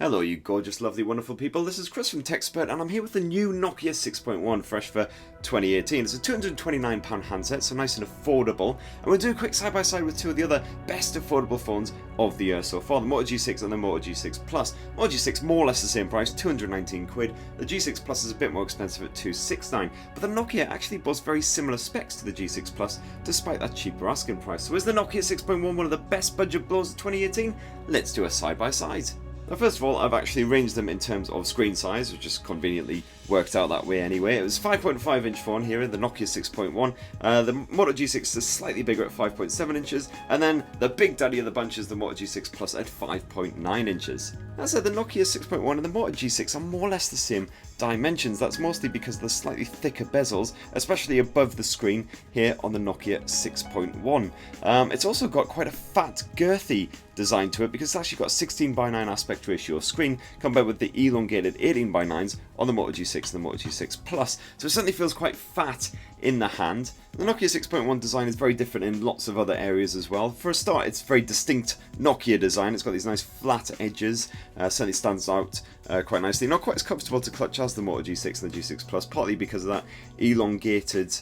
Hello you gorgeous, lovely, wonderful people, this is Chris from TechSpert and I'm here with the new Nokia 6.1 fresh for 2018. It's a £229 handset, so nice and affordable, and we'll do a quick side-by-side with two of the other best affordable phones of the year so far, the Moto G6 and the Moto G6 Plus. Moto G6 more or less the same price, 219 quid, the G6 Plus is a bit more expensive at 269, but the Nokia actually boasts very similar specs to the G6 Plus despite that cheaper asking price. So is the Nokia 6.1 one of the best budget blows of 2018? Let's do a side-by-side. Now, first of all, I've actually arranged them in terms of screen size, which just conveniently worked out that way anyway. It was 5.5 inch phone here in the Nokia 6.1. The Moto G6 is slightly bigger at 5.7 inches, and then the big daddy of the bunch is the Moto G6 Plus at 5.9 inches. That said, the Nokia 6.1 and the Moto G6 are more or less the same dimensions. That's mostly because of the slightly thicker bezels, especially above the screen here on the Nokia 6.1. It's also got quite a fat, girthy design to it because it's actually got a 16:9 aspect ratio screen compared with the elongated 18:9s on the Moto G6 and the Moto G6 Plus. So it certainly feels quite fat in the hand. The Nokia 6.1 design is very different in lots of other areas as well. For a start, it's very distinct Nokia design. It's got these nice flat edges, certainly stands out quite nicely. Not quite as comfortable to clutch as the Moto G6 and the G6 Plus, partly because of that elongated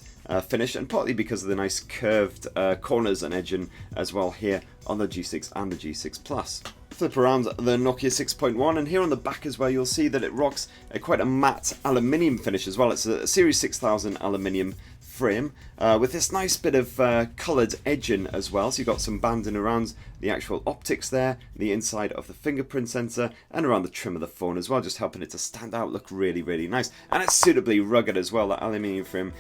finish and partly because of the nice curved corners and edging as well here on the G6 and the G6 Plus. Flip around the Nokia 6.1 and here on the back as well you'll see that it rocks quite a matte aluminium finish as well. It's a Series 6000 aluminium frame with this nice bit of coloured edging as well, so you've got some banding around the actual optics there, the inside of the fingerprint sensor and around the trim of the phone as well, just helping it to stand out, look really nice. And it's suitably rugged as well. That aluminium frame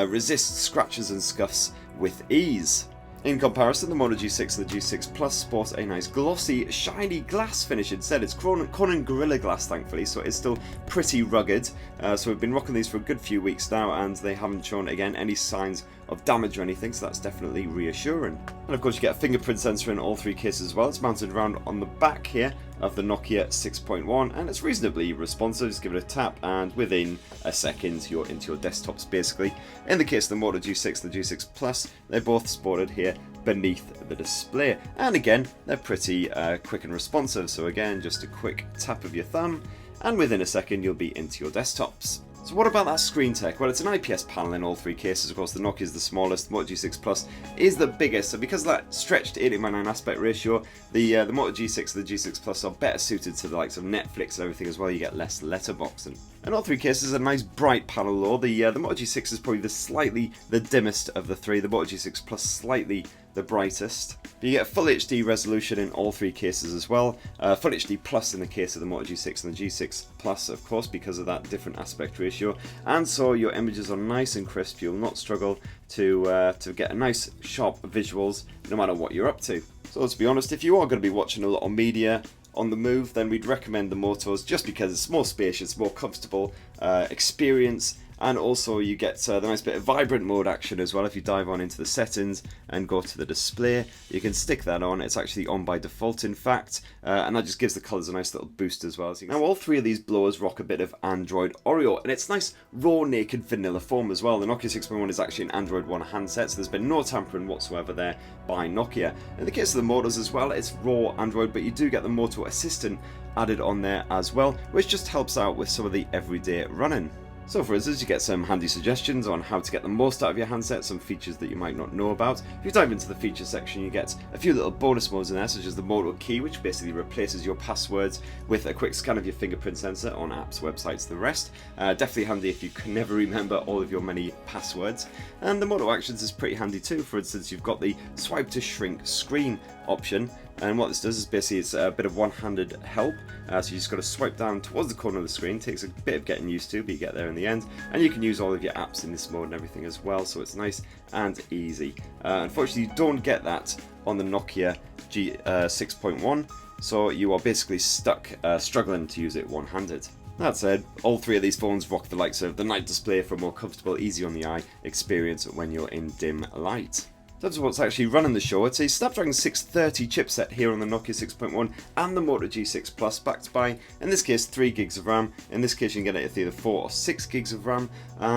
resists scratches and scuffs with ease. In comparison, the Moto G6 and the G6 Plus sports a nice glossy, shiny glass finish instead. It's Corning Gorilla Glass, thankfully, so it's still pretty rugged. So we've been rocking these for a good few weeks now, and they haven't shown, again, any signs of damage or anything, so that's definitely reassuring. And of course you get a fingerprint sensor in all three cases as well. It's mounted around on the back here of the Nokia 6.1 and it's reasonably responsive. Just give it a tap and within a second you're into your desktops basically. In the case of the Moto G6 and the G6 Plus, they're both sported here beneath the display, and again they're pretty quick and responsive, so again just a quick tap of your thumb and within a second you'll be into your desktops. So what about that screen tech? Well, it's an IPS panel in all three cases. Of course, the Nokia is the smallest, the Moto G6 Plus is the biggest, so because of that stretched 18:9 aspect ratio, the Moto G6 and the G6 Plus are better suited to the likes of Netflix and everything as well. You get less letterboxing. In all three cases, a nice bright panel though. The Moto G6 is probably the dimmest of the three, the Moto G6 Plus slightly the brightest. But you get full HD resolution in all three cases as well. Full HD Plus in the case of the Moto G6 and the G6 Plus, of course, because of that different aspect ratio. And so your images are nice and crisp. You'll not struggle to get a nice sharp visuals no matter what you're up to. So to be honest, if you are going to be watching a lot of media on the move, then we'd recommend the Motos just because it's more spacious, more comfortable experience. And also you get the nice bit of vibrant mode action as well. If you dive on into the settings and go to the display, you can stick that on. It's actually on by default in fact, and that just gives the colours a nice little boost as well. Now all three of these blowers rock a bit of Android Oreo, and it's nice raw naked vanilla form as well. The Nokia 6.1 is actually an Android One handset, so there's been no tampering whatsoever there by Nokia. In the case of the Motos as well, it's raw Android, but you do get the Moto Assistant added on there as well, which just helps out with some of the everyday running. So for instance, you get some handy suggestions on how to get the most out of your handset, some features that you might not know about. If you dive into the features section, you get a few little bonus modes in there, such as the Moto Key, which basically replaces your passwords with a quick scan of your fingerprint sensor on apps, websites, the rest. Definitely handy if you can never remember all of your many passwords. And the Moto Actions is pretty handy too. For instance, you've got the swipe to shrink screen option. And what this does is basically it's a bit of one-handed help. So you just got to swipe down towards the corner of the screen. It takes a bit of getting used to, but you get there in the end. And you can use all of your apps in this mode and everything as well. So it's nice and easy. Unfortunately, you don't get that on the Nokia G6.1. So you are basically stuck struggling to use it one-handed. That said, all three of these phones rock the likes of the night display for a more comfortable, easy on the eye experience when you're in dim light. In terms of what's actually running the show, it's a Snapdragon 630 chipset here on the Nokia 6.1 and the Moto G6 Plus, backed by, in this case, 3 gigs of RAM. In this case, you can get it with either 4 or 6 gigs of RAM.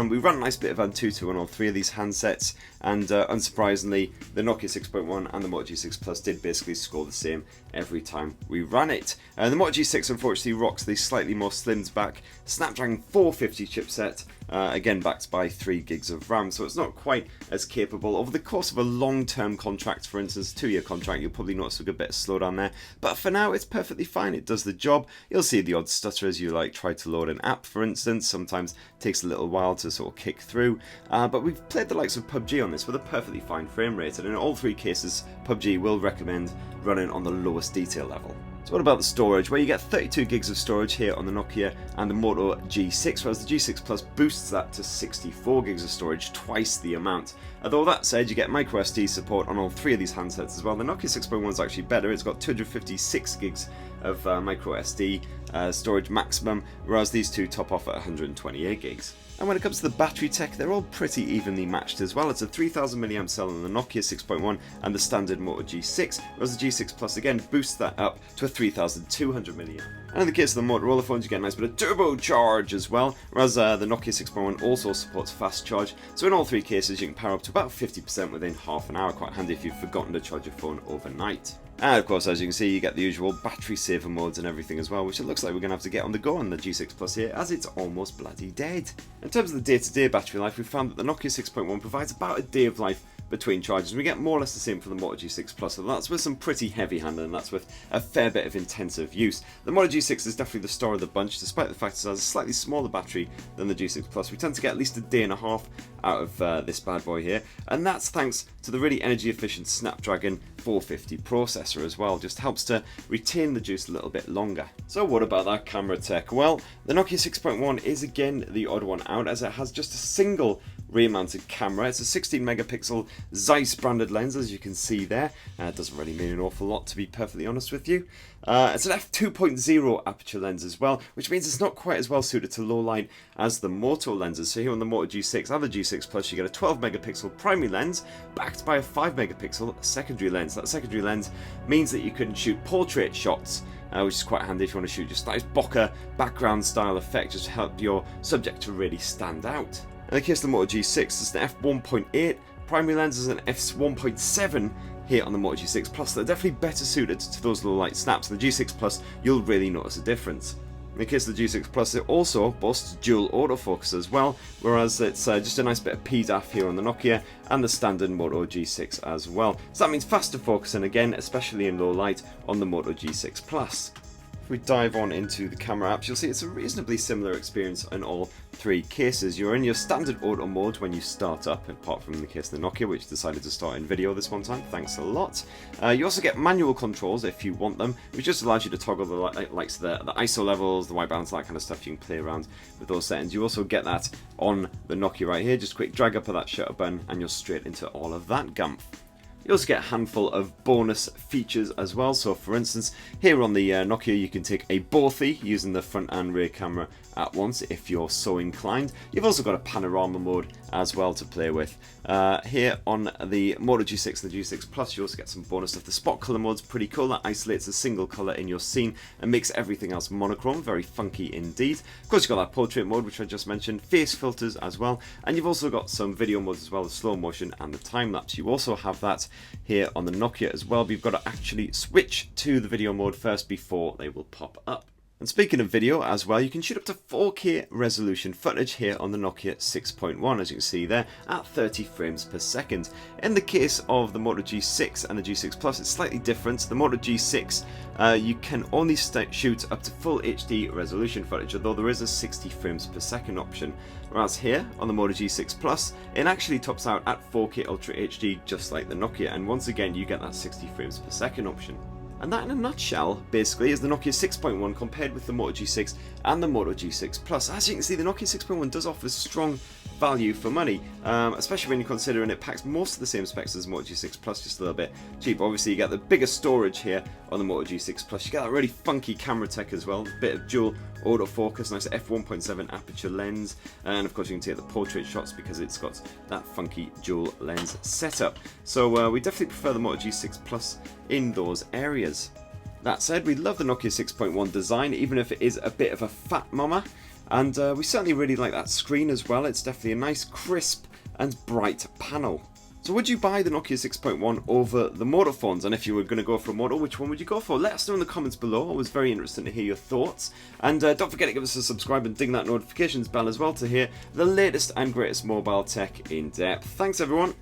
We run a nice bit of Antutu on all 3 of these handsets, and unsurprisingly, the Nokia 6.1 and the Moto G6 Plus did basically score the same every time we ran it. The Moto G6 unfortunately rocks the slightly more slimmed back Snapdragon 450 chipset, again backed by 3 gigs of RAM, so it's not quite as capable. Over the course of a long-term contract, for instance, 2-year contract, you'll probably notice a good bit of slowdown there, but for now it's perfectly fine. It does the job. You'll see the odd stutter as you try to load an app, for instance. Sometimes it takes a little while to sort of kick through, but we've played the likes of PUBG on this with a perfectly fine frame rate, and in all 3 cases PUBG will recommend running on the lowest detail level. So what about the storage? Well, you get 32 gigs of storage here on the Nokia and the Moto G6, whereas the G6 Plus boosts that to 64 gigs of storage, twice the amount. Although that said, you get micro SD support on all 3 of these handsets as well. The Nokia 6.1 is actually better. It's got 256 gigs of micro SD storage maximum, whereas these two top off at 128 gigs. And when it comes to the battery tech, they're all pretty evenly matched as well. It's a 3000 mAh cell on the Nokia 6.1 and the standard Moto G6, whereas the G6 Plus again boosts that up to a 3200 mAh. And in the case of the Motorola phones, you get a nice bit of turbocharge as well, whereas the Nokia 6.1 also supports fast charge. So in all 3 cases, you can power up to about 50% within half an hour. Quite handy if you've forgotten to charge your phone overnight. And of course, as you can see, you get the usual battery saver modes and everything as well, which it looks like we're going to have to get on the go on the G6 Plus here, as it's almost bloody dead. In terms of the day-to-day battery life, we found that the Nokia 6.1 provides about a day of life between charges. We get more or less the same for the Moto G6 Plus, so that's with some pretty heavy handling, and that's with a fair bit of intensive use. The Moto G6 is definitely the star of the bunch, despite the fact it has a slightly smaller battery than the G6 Plus. We tend to get at least a day and a half out of this bad boy here, and that's thanks to the really energy efficient Snapdragon 450 processor as well. Just helps to retain the juice a little bit longer. So what about that camera tech? Well, the Nokia 6.1 is again the odd one out, as it has just a single rear-mounted camera. It's a 16 megapixel Zeiss branded lens, as you can see there. It doesn't really mean an awful lot, to be perfectly honest with you. It's an f2.0 aperture lens as well, which means it's not quite as well suited to low light as the Moto lenses. So here on the Moto G6 and the G6 Plus, you get a 12 megapixel primary lens backed by a 5 megapixel secondary lens. That secondary lens means that you can shoot portrait shots, which is quite handy if you want to shoot just nice bokeh background style effect, just to help your subject to really stand out. In the case of the Moto G6, it's an f1.8, primary lens is an f1.7 here on the Moto G6 Plus. They're definitely better suited to those low light snaps. The G6 Plus, you'll really notice a difference. In the case of the G6 Plus, it also boasts dual autofocus as well, whereas it's just a nice bit of PDAF here on the Nokia and the standard Moto G6 as well. So that means faster focusing again, especially in low light on the Moto G6 Plus. If we dive on into the camera apps, you'll see it's a reasonably similar experience in all 3 cases. You're in your standard auto mode when you start up, apart from the case of the Nokia, which decided to start in video this one time. Thanks a lot. You also get manual controls if you want them, which just allows you to toggle the likes of the ISO levels, the white balance, that kind of stuff. You can play around with those settings. You also get that on the Nokia right here. Just quick drag up of that shutter button and you're straight into all of that gumph. You also get a handful of bonus features as well. So for instance, here on the Nokia, you can take a Bothy using the front and rear camera at once if you're so inclined. You've also got a panorama mode as well to play with. Here on the Moto G6 and the G6 Plus, you also get some bonus stuff. The spot color mode's pretty cool. That isolates a single color in your scene and makes everything else monochrome. Very funky indeed. Of course, you've got that portrait mode, which I just mentioned, face filters as well, and you've also got some video modes as well, the slow motion and the time lapse. You also have that here on the Nokia as well, but you've got to actually switch to the video mode first before they will pop up. And speaking of video as well, you can shoot up to 4K resolution footage here on the Nokia 6.1, as you can see there, at 30 frames per second. In the case of the Moto G6 and the G6 Plus, it's slightly different. The Moto G6, you can only shoot up to full HD resolution footage, although there is a 60 frames per second option. Whereas here on the Moto G6 Plus, it actually tops out at 4K Ultra HD, just like the Nokia, and once again you get that 60 frames per second option. And that in a nutshell, basically, is the Nokia 6.1 compared with the Moto G6 and the Moto G6 Plus. As you can see, the Nokia 6.1 does offer strong value for money, especially when you consider it packs most of the same specs as the Moto G6 Plus, just a little bit cheaper. Obviously, you get the bigger storage here on the Moto G6 Plus. You get that really funky camera tech as well, a bit of dual autofocus, nice f1.7 aperture lens, and of course you can take the portrait shots because it's got that funky dual lens setup. So we definitely prefer the Moto G6 Plus in those areas. That said, we love the Nokia 6.1 design, even if it is a bit of a fat mama, and we certainly really like that screen as well. It's definitely a nice, crisp and bright panel. So would you buy the Nokia 6.1 over the Moto phones? And if you were going to go for a Moto, which one would you go for? Let us know in the comments below. I was very interested to hear your thoughts. And don't forget to give us a subscribe and ding that notifications bell as well to hear the latest and greatest mobile tech in depth. Thanks everyone.